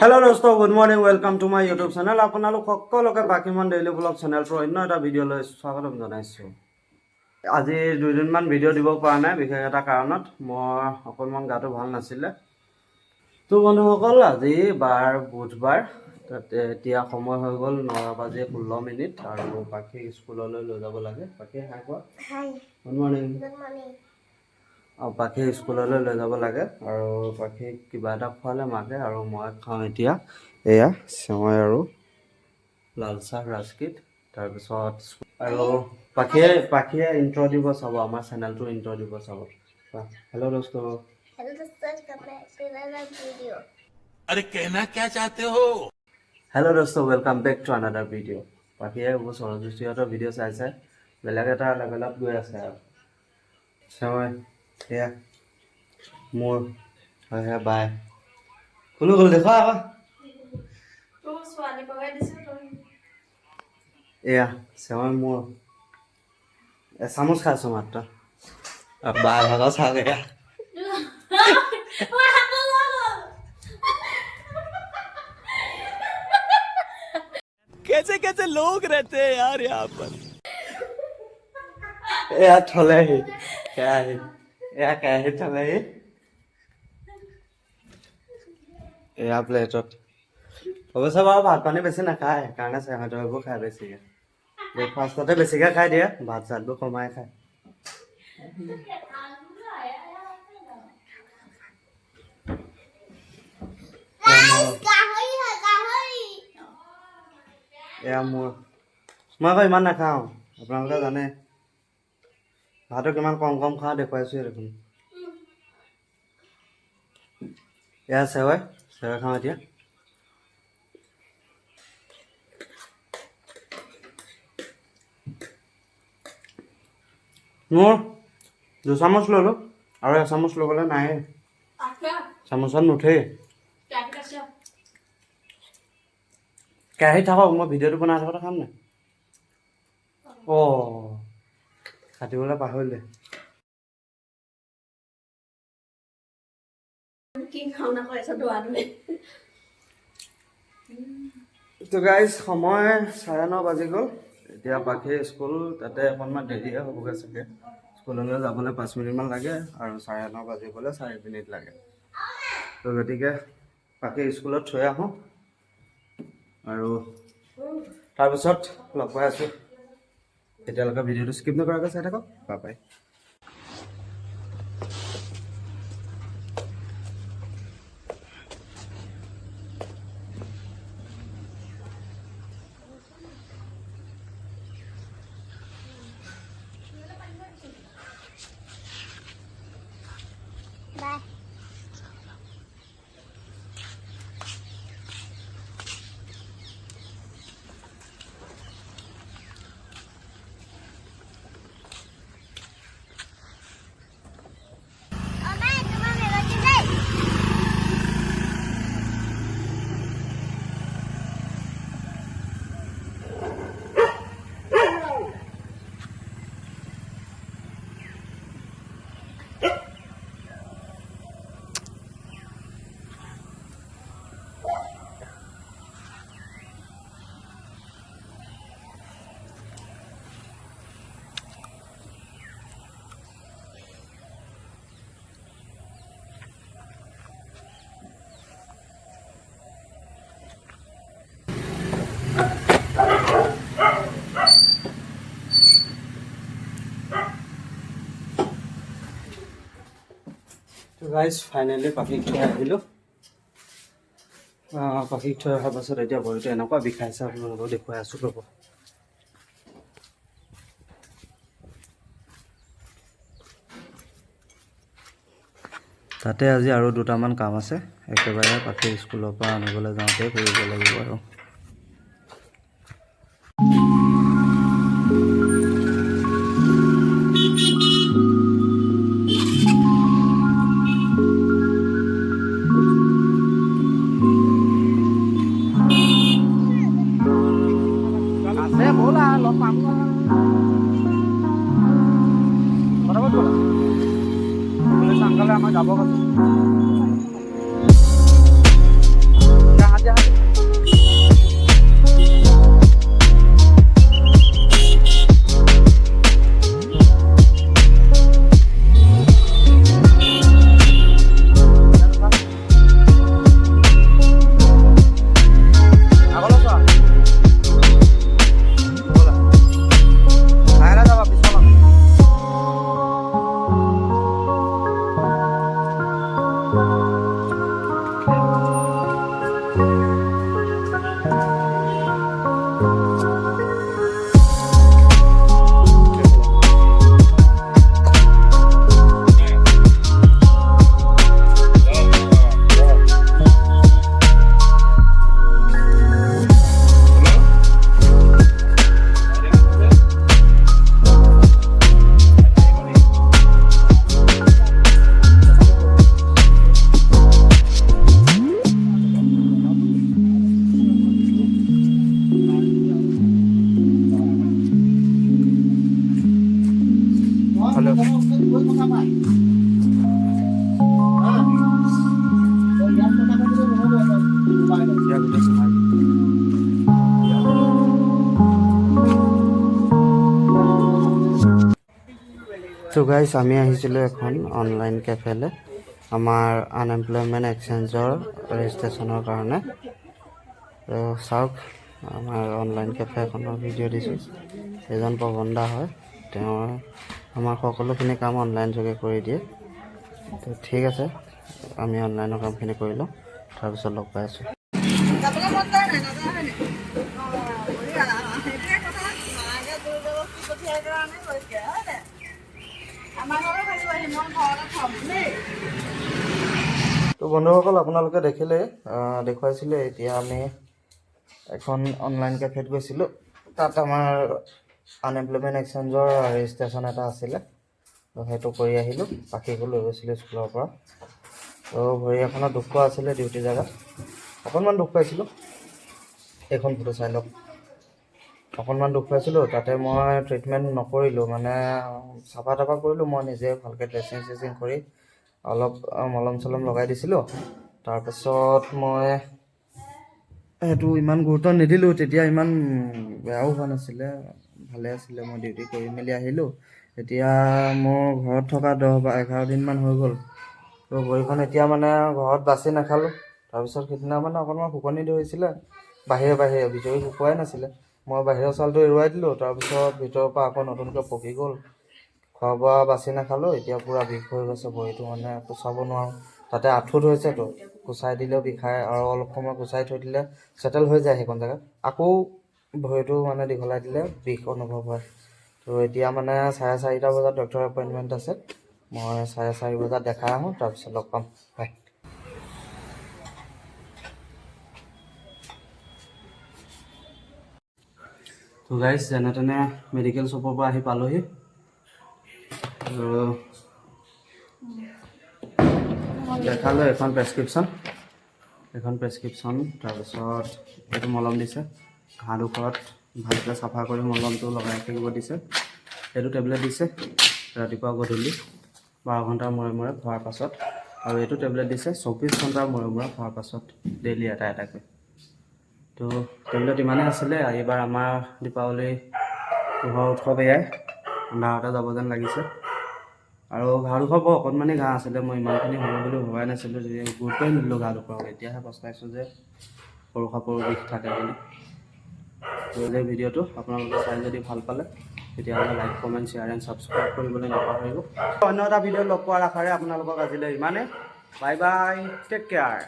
Hello दोस्तों, good morning, welcome to my YouTube channel. আপোনালোক সকলোকে বাকীমান ডেইলি ব্লগ চেনেলটোৰ অন্য এটা ভিডিঅ'লৈ স্বাগতম জনাইছোঁ। আজি দুদিনমান ভিডিঅ' দিব পৰা নাই, বিশেষ এটা কাৰণত। মই অকণমান গাটো ভাল নাছিলে। তো বন্ধুসকল, আজি বুধবাৰ, এতিয়া সময় হৈ গ'ল 9:16 আৰু পাখি স্কুললৈ লৈ যাব লাগে। পাখি হাই কোৱা। Good morning. আৰু পাখি স্কুললৈ লৈ যাব লাগে আৰু পাখিক কিবা এটা খোৱালে মাকে, আৰু মই খাওঁ এতিয়া এয়া চেৱাই আৰু লাল চাহ ৰাজকিট। তাৰপিছত আৰু পাখিয়ে ইণ্ট্ৰ' দিব চাব, আমাৰ চেনেলটো ইণ্ট্ৰ' দিব চাব। হেল্ল' দোস্ত। अरे कहना क्या चाहते हो? হেল্ল' দোস্ত, welcome back to another video'. পাখিয়ে এইবোৰ সৰস্বতীহঁতৰ ভিডিঅ' চাই বেলেগ এটা লেভেলত গৈ আছে আৰু চেৱাই এয়া মোৰ হয় বাই কোনো গ'ল দেখুৱা আকৌ। এয়া চেৱাই মোৰ এচামুচ খাইছোঁ মাত্ৰ। বাই ভাগৰ চাওক এয়া। कैसे कैसे लोग रहते हैं यार यहाँ पर। এয়া থলেহি কেৰাহী, এয়া কেৰাহীত থলেহি, এয়া প্লেটত। অৱশ্যে বাৰু ভাত পানী বেছি নাখায়, সেইকাৰণে চেহঁতৰ এইবোৰ খায় বেছিকৈ। ব্ৰেকফাষ্টতে বেছিকৈ খাই দিয়ে, ভাত চাতবোৰ কমাই খায়। এয়া মোৰ, মই আকৌ ইমান নাখাওঁ, আপোনালোকে জানে। ভাতো কিমান কম কম খাওঁ দেখুৱাইছোৱে দেখোন। এয়া চেৱাই খাওঁ এতিয়া। মোৰ দুচামুচ ল'লোঁ আৰু এচামুচ ল'বলৈ নাই, চামুচত নুঠেই। কেৰাহীত থাকক, মই ভিডিঅ'টো বনাই থাকোঁতে খাম নাই। অঁ, কাটিবলৈ পাহৰিলে। তো গাইজ, সময় 9:30 বাজি গ'ল। এতিয়া পাখি স্কুল, তাতে অকণমান দেৰিয়ে হ'বগৈ চাগে। স্কুললৈ যাবলৈ 5 মিনিটমান লাগে আৰু 9:30 বাজিবলৈ 4 মিনিট লাগে। তো গতিকে পাখি স্কুলত থৈ আহোঁ আৰু তাৰপিছত লগ পাই আছোঁ। এতিয়ালৈকে ভিডিঅ'টো স্কিপ নকৰাকৈ চাই থাকক। Bye bye. Bye. তো গাইজ, ফাইনেলি পাখিক থৈ আহিলোঁ। পাখিক থৈ অহাৰ পাছত এতিয়া ভৰিটো এনেকুৱা বিষাইছে, আপোনালোকক দেখুৱাই আছোঁ ৰ'ব। তাতে আজি আৰু দুটামান কাম আছে, একেবাৰে পাখি স্কুলৰ পৰা আনিবলৈ যাওঁতে কৰিব লাগিব আৰু। পুলিচ আংকালে আমাক যাব কৈছে। তো গাইজ আমি আহিছিলোঁ এখন অনলাইন কেফেলৈ আমাৰ আনএমপ্লয়মেণ্ট এক্সচেঞ্জৰ ৰেজিষ্ট্ৰেশ্যনৰ কাৰণে। তো চাওক আমাৰ অনলাইন কেফে এখনৰ ভিডিঅ' দিছোঁ। এজন প্ৰবন্ধা হয়, তেওঁ আমাৰ সকলোখিনি কাম অনলাইন যোগে কৰি দিয়ে। তো ঠিক আছে, আমি অনলাইনৰ কামখিনি কৰি লওঁ, তাৰপিছত লগ পাই আছোঁ। তো বন্ধুসকল, আপোনালোকে দেখিলে দেখুৱাইছিলে, এতিয়া আমি এখন অনলাইন কেফেত গৈছিলোঁ। তাত আমাৰ আনএমপ্লয়মেণ্ট এক্সচেঞ্জৰ ৰেজিষ্ট্ৰেশ্যন এটা আছিলে, তো সেইটো কৰি আহিলোঁ। পাখিকো লৈ গৈছিলোঁ স্কুলৰ পৰা। তো ভৰি এখনত দুখ পোৱা আছিলে ডিউটি জেগাত, অকণমান দুখ পাইছিলোঁ। এইখন ফটো চাই লওক, অকণমান দুখ পাইছিলোঁ। তাতে মই ট্ৰিটমেণ্ট নকৰিলোঁ, মানে চাফা তাফা কৰিলোঁ মই নিজে, ভালকৈ ড্ৰেছিং চেছিং কৰি অলপ মলম চলম লগাই দিছিলোঁ। তাৰপিছত মই সেইটো ইমান গুৰুত্ব নিদিলোঁ, তেতিয়া ইমান বেয়াও হোৱা নাছিলে, ভালে আছিলে। মই ডিউটি কৰি মেলি আহিলোঁ। এতিয়া মোৰ ঘৰত থকা 10 বা 11 দিনমান হৈ গ'ল। তো ভৰিখন এতিয়া মানে ঘৰত বাচি নাখালোঁ। তাৰপিছত সিদিনা মানে অকণমান শুকনি ধৰিছিলে, বাহিৰে ভিতৰি শুকুৱাই নাছিলে। মই বাহিৰৰ চালটো এৰুৱাই দিলোঁ, তাৰপিছত ভিতৰৰ পৰা আকৌ নতুনকৈ পকি গ'ল। খোৱা বোৱা বাচি নাখালোঁ, এতিয়া পূৰা বিষ হৈ গৈছে ভৰিটো, মানে কুচাব নোৱাৰোঁ। তাতে আঁঠুত হৈছেতো, কুচাই দিলেও বিষায়, আৰু অলপ সময় কুচাই থৈ দিলে চেটেল হৈ যায় সেইখন জেগাত। আকৌ ভৰিটো মানে দীঘলাই দিলে বিষ অনুভৱ হয়। তো এতিয়া মানে 4:30 বজাত ডক্টৰ এপইণ্টমেণ্ট আছে। মই 4:30 বজাত দেখাই আহোঁ, তাৰপিছত লগ পাম। বাই। তো গাইজ, যেনে তেনে মেডিকেল শ্বপৰ পৰা আহি পালোহি। দেখালোঁ এখন প্ৰেছক্ৰিপশ্যন, তাৰপিছত এইটো মলম দিছে। ঘাঁ ডোখৰত ভালকৈ চাফা কৰি মলমটো লগাই থাকিব দিছে। এইটো টেবলেট দিছে ৰাতিপুৱা গধূলি 12 ঘণ্টাৰ মূৰে মূৰে খোৱাৰ পাছত, আৰু এইটো টেবলেট দিছে 24 ঘণ্টাৰ মূৰে মূৰে খোৱাৰ পাছত, ডেইলি এটা এটাকৈ। তো টেবলেট ইমানেই আছিলে। এইবাৰ আমাৰ দীপাৱলী পোহৰ উৎসৱ এয়াই, আন্ধাৰতে যাব যেন লাগিছে। আৰু ঘাঁ ডোখৰ বৰ অকণমানি ঘাঁ আছিলে, মই ইমানখিনি হ'ব বুলি ভবাই নাছিলোঁ, যে গুৰুত্বই নিদিলোঁ ঘাঁ ডোখৰ। এতিয়াহে পস্তাইছোঁ যে সৰু সাপৰ বিষ থাকে বুলি। তো এই ভিডিঅ'টো আপোনালোকে চাই যদি ভাল পালে, তেতিয়াহ'লে like, comment, share and subscribe কৰিবলৈ নাপাহৰিব। অন্য এটা ভিডিঅ' লগ পোৱাৰ আশাৰে আপোনালোকক আজিলৈ ইমানে। Bye bye, take care.